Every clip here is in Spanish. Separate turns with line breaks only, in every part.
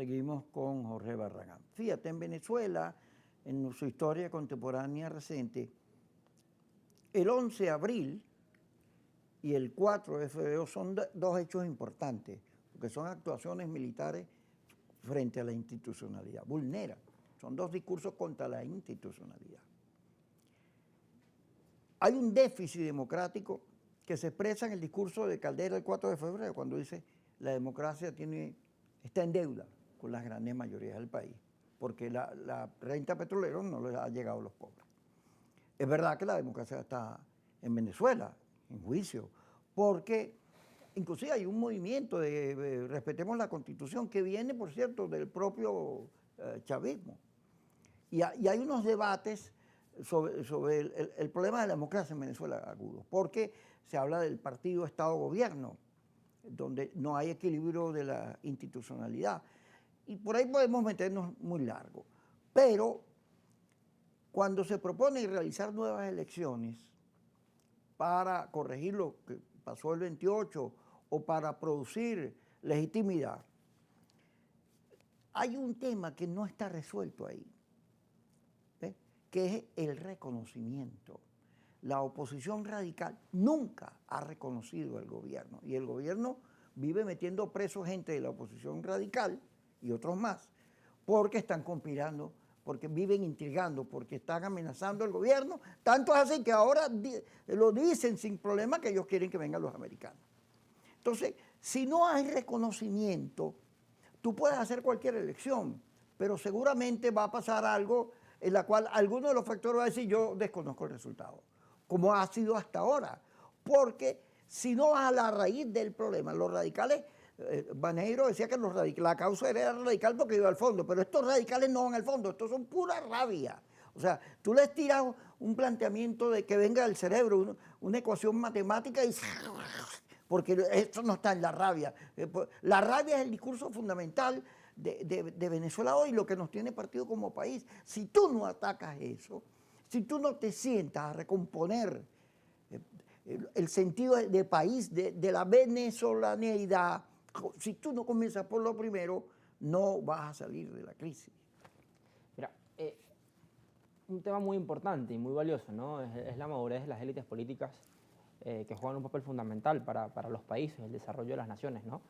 Seguimos con Jorge Barragán. Fíjate, en Venezuela, en su historia contemporánea reciente, el 11 de abril y el 4 de febrero son dos hechos importantes, porque son actuaciones militares frente a la institucionalidad. Son dos discursos contra la institucionalidad. Hay un déficit democrático que se expresa en el discurso de Caldera el 4 de febrero, cuando dice la democracia está en deuda con las grandes mayorías del país, porque la renta petrolera no les ha llegado a los pobres. Es verdad que la democracia está en Venezuela, en juicio, porque inclusive hay un movimiento de respetemos la Constitución que viene, por cierto, del propio chavismo. Y hay unos debates sobre el problema de la democracia en Venezuela agudo, porque se habla del partido Estado-Gobierno, donde no hay equilibrio de la institucionalidad. Y por ahí podemos meternos muy largo. Pero cuando se propone realizar nuevas elecciones para corregir lo que pasó el 28 o para producir legitimidad, hay un tema que no está resuelto ahí, que es el reconocimiento. La oposición radical nunca ha reconocido al gobierno y el gobierno vive metiendo preso gente de la oposición radical y otros más porque están conspirando, porque viven intrigando, porque están amenazando al gobierno. Tanto es así que ahora lo dicen sin problema que ellos quieren que vengan los americanos. Entonces, si no hay reconocimiento, tú puedes hacer cualquier elección, pero seguramente va a pasar algo en la cual alguno de los factores va a decir yo desconozco el resultado, como ha sido hasta ahora. Porque si no vas a la raíz del problema, los radicales, Baneiro decía que la causa era radical porque iba al fondo, pero estos radicales no van al fondo, estos son pura rabia. O sea, tú les tiras un planteamiento de que venga del cerebro, una ecuación matemática y porque esto no está en la rabia. La rabia es el discurso fundamental de Venezuela hoy, lo que nos tiene partido como país. Si tú no atacas eso, si tú no te sientas a recomponer el sentido de país, de la venezolaneidad, si tú no comienzas por lo primero, no vas a salir de la crisis.
Mira, un tema muy importante y muy valioso, ¿no? Es la madurez de las élites políticas que juegan un papel fundamental para los países, el desarrollo de las naciones, ¿no?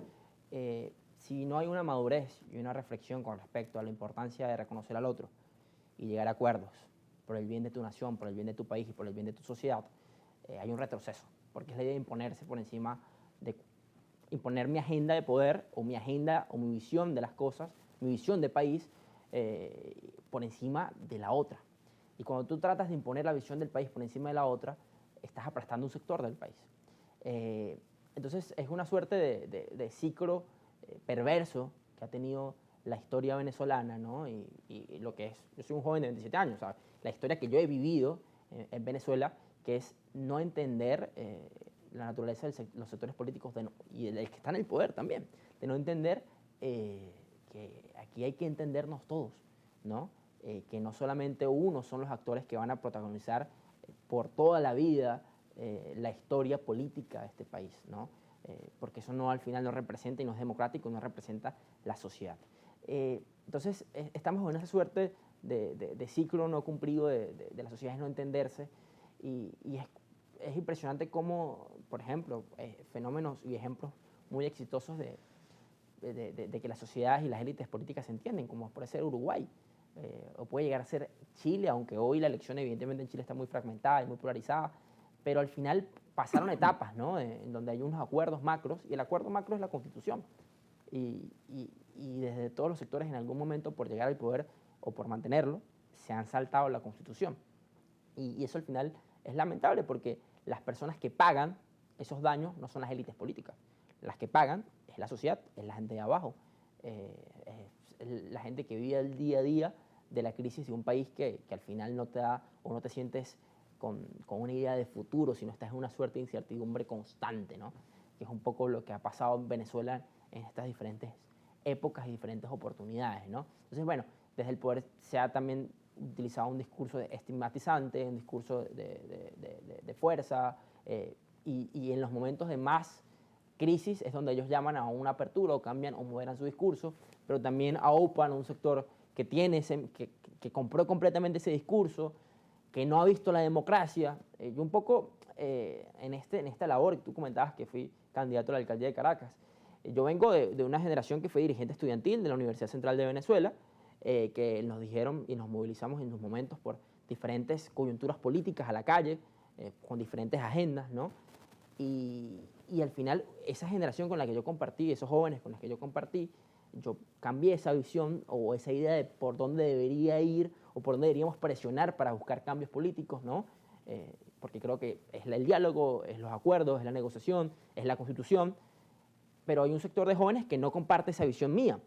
Si no hay una madurez y una reflexión con respecto a la importancia de reconocer al otro y llegar a acuerdos por el bien de tu nación, por el bien de tu país y por el bien de tu sociedad, hay un retroceso, porque es la idea de imponerse por encima de imponer mi agenda de poder o mi agenda o mi visión de las cosas, mi visión de país por encima de la otra. Y cuando tú tratas de imponer la visión del país por encima de la otra, estás aplastando un sector del país. Entonces es una suerte de ciclo perverso que ha tenido la historia venezolana, ¿no? Y lo que es, yo soy un joven de 27 años, ¿sabes? La historia que yo he vivido en Venezuela, que es no entender la naturaleza de los sectores políticos y el que está en el poder también, de no entender que aquí hay que entendernos todos, ¿no? Que no solamente unos son los actores que van a protagonizar por toda la vida la historia política de este país, ¿no? Porque eso no, al final no representa y no es democrático, no representa la sociedad. Entonces estamos en esa suerte de ciclo no cumplido de las sociedades no entenderse y es impresionante cómo, por ejemplo, fenómenos y ejemplos muy exitosos de que las sociedades y las élites políticas se entienden, como puede ser Uruguay, o puede llegar a ser Chile, aunque hoy la elección evidentemente en Chile está muy fragmentada y muy polarizada, pero al final pasaron etapas, ¿no? En donde hay unos acuerdos macros, y el acuerdo macro es la Constitución. Y desde todos los sectores en algún momento, por llegar al poder o por mantenerlo, se han saltado la Constitución. Y eso al final es lamentable porque las personas que pagan esos daños no son las élites políticas. Las que pagan es la sociedad, es la gente de abajo, es la gente que vive el día a día de la crisis de un país que al final no te da o no te sientes con una idea de futuro, sino estás en una suerte de incertidumbre constante, ¿no? Que es un poco lo que ha pasado en Venezuela en estas diferentes épocas y diferentes oportunidades, ¿no? Entonces, bueno, desde el poder se ha también utilizado un discurso estigmatizante, un discurso de fuerza, y en los momentos de más crisis es donde ellos llaman a una apertura o cambian o moderan su discurso, pero también aupan a un sector que tiene que compró completamente ese discurso, que no ha visto la democracia. Yo un poco en esta labor que tú comentabas, que fui candidato a la alcaldía de Caracas, yo vengo de una generación que fue dirigente estudiantil de la Universidad Central de Venezuela, que nos dijeron y nos movilizamos en sus momentos por diferentes coyunturas políticas a la calle, con diferentes agendas, ¿no? Y al final, esa generación con la que yo compartí, esos jóvenes con los que yo compartí, yo cambié esa visión o esa idea de por dónde debería ir o por dónde deberíamos presionar para buscar cambios políticos, ¿no? Porque creo que es el diálogo, es los acuerdos, es la negociación, es la constitución, pero hay un sector de jóvenes que no comparte esa visión mía.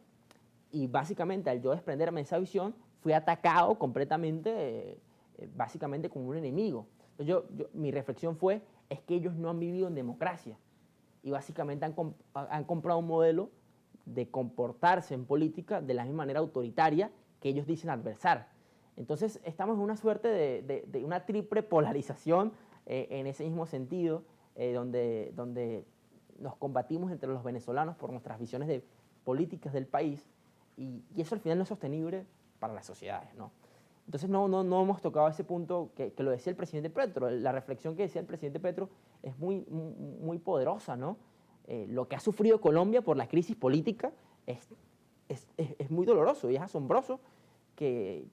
Y básicamente, al yo desprenderme de esa visión, fui atacado completamente, básicamente como un enemigo. Entonces mi reflexión fue, es que ellos no han vivido en democracia y básicamente han comprado un modelo de comportarse en política de la misma manera autoritaria que ellos dicen adversar. Entonces, estamos en una suerte de una triple polarización en ese mismo sentido, donde nos combatimos entre los venezolanos por nuestras visiones de políticas del país y eso al final no es sostenible para las sociedades, ¿no? Entonces no hemos tocado ese punto que lo decía el presidente Petro. La reflexión que decía el presidente Petro es muy poderosa, ¿no? Lo que ha sufrido Colombia por la crisis política es muy doloroso y es asombroso que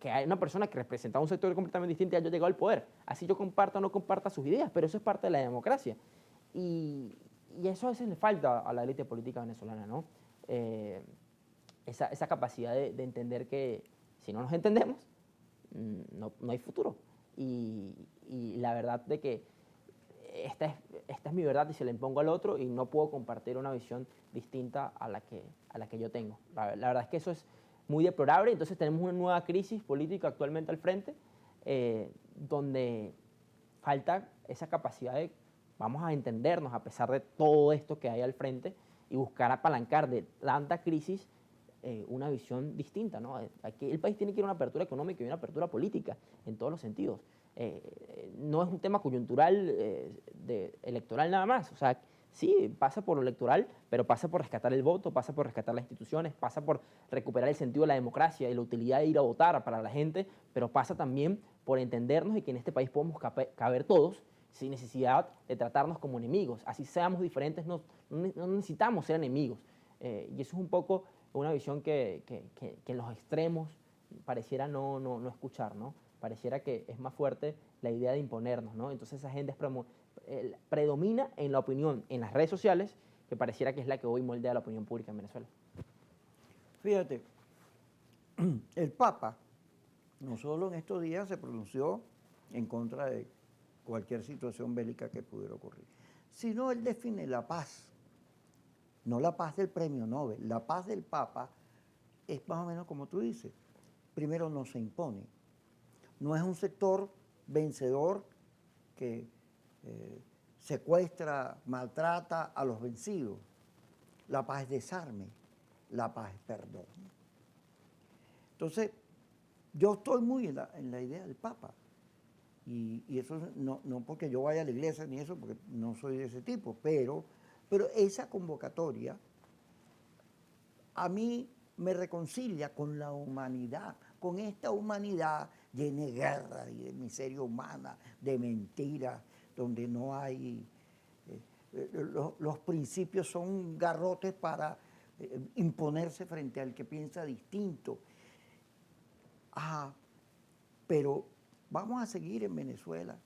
hay una persona que representaba un sector completamente distinto y haya llegado al poder. Así yo comparta o no comparta sus ideas, pero eso es parte de la democracia. Y eso a veces le falta a la élite política venezolana, ¿no? Esa capacidad de entender que si no nos entendemos, no hay futuro. Y la verdad de que esta es mi verdad y se la impongo al otro y no puedo compartir una visión distinta a la que yo tengo. La verdad es que eso es muy deplorable. Entonces tenemos una nueva crisis política actualmente al frente, donde falta esa capacidad de vamos a entendernos a pesar de todo esto que hay al frente y buscar apalancar de tanta crisis una visión distinta, ¿no? Aquí el país tiene que ir a una apertura económica y una apertura política en todos los sentidos. No es un tema coyuntural electoral nada más. O sea, sí, pasa por lo electoral, pero pasa por rescatar el voto, pasa por rescatar las instituciones, pasa por recuperar el sentido de la democracia y la utilidad de ir a votar para la gente, pero pasa también por entendernos y que en este país podemos caber todos sin necesidad de tratarnos como enemigos. Así seamos diferentes, no necesitamos ser enemigos. Y eso es un poco una visión que en los extremos pareciera no escuchar, ¿no? Pareciera que es más fuerte la idea de imponernos, ¿no? Entonces esa agenda predomina en la opinión en las redes sociales, que pareciera que es la que hoy moldea la opinión pública en Venezuela.
Fíjate, el Papa no solo en estos días se pronunció en contra de cualquier situación bélica que pudiera ocurrir, sino él define la paz. No la paz del premio Nobel, la paz del Papa es más o menos como tú dices. Primero, no se impone. No es un sector vencedor que secuestra, maltrata a los vencidos. La paz es desarme, la paz es perdón. Entonces, yo estoy muy en la idea del Papa. Y eso no porque yo vaya a la iglesia ni eso, porque no soy de ese tipo, pero esa convocatoria a mí me reconcilia con la humanidad, con esta humanidad llena de guerra y de miseria humana, de mentiras, donde no hay... los principios son garrotes para imponerse frente al que piensa distinto. Pero vamos a seguir en Venezuela,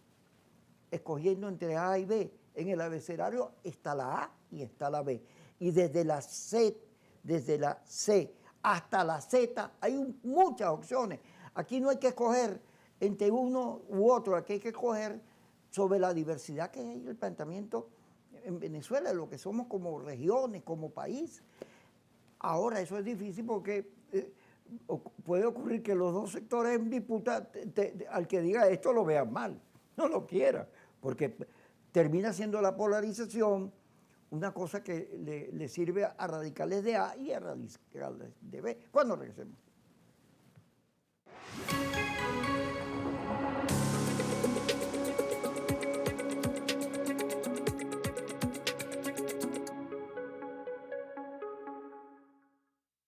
escogiendo entre A y B. En el abecedario está la A y está la B. Y desde la C hasta la Z hay muchas opciones. Aquí no hay que escoger entre uno u otro, aquí hay que escoger sobre la diversidad que hay el planteamiento en Venezuela, lo que somos como regiones, como país. Ahora eso es difícil porque puede ocurrir que los dos sectores en disputa, al que diga esto lo vean mal, no lo quiera, porque termina siendo la polarización una cosa que le sirve a radicales de A y a radicales de B. ¿Cuándo regresemos?